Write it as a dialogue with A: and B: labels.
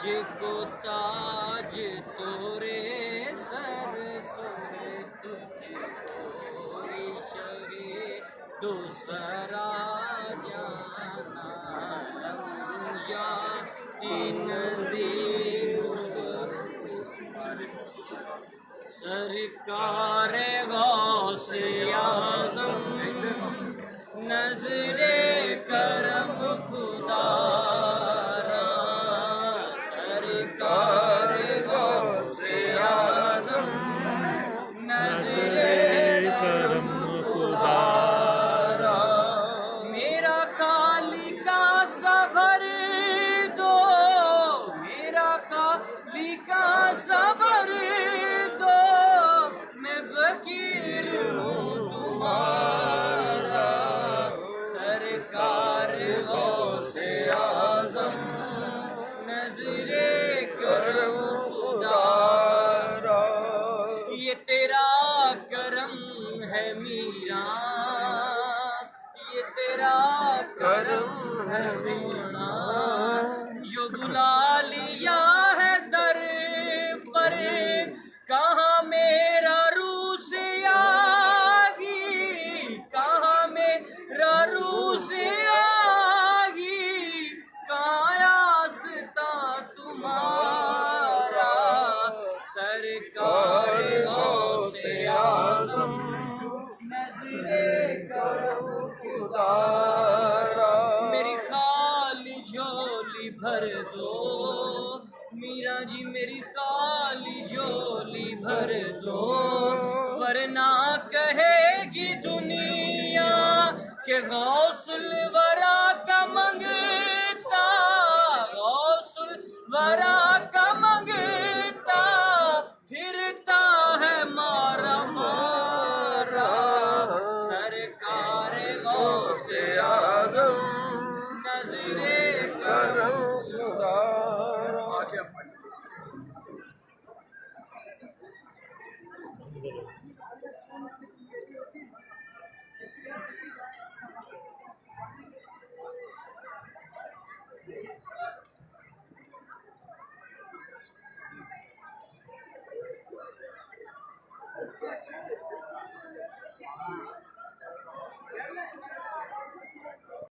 A: को ताज तोरे सर सोए तुझको शगे दूसरा जाना लंजा तीन सरकार गौसे आज़म नज़रे करम खुदा सरकार गौसे आज़म नज़रे करम खुदा मेरा खालिका सबर दो मेरा खालिका सबर दो मैं फकीर हूँ तुम्हारा सरकार गौसे आज़म नज़रे करम खुदा ये तेरा करम है मीरा ये तेरा करम है सोना जो बुला लिया है दर पर कहाँ मेरा रूस आगी कहाँ मेरा रूस आगी कहाँ रास्ता तुम्हारा सरकार गौसे आज़म नज़रे करम खुदा मेरी खाली झोली भर दो मीरा जी मेरी खाली झोली भर दो वरना कहेगी दुनिया के गौसुल वरा का मंगता गौसुल वरा का मंगता फिरता है मारा मारा सरकार गौसे आज़म नज़रे करम खुदा
B: आगे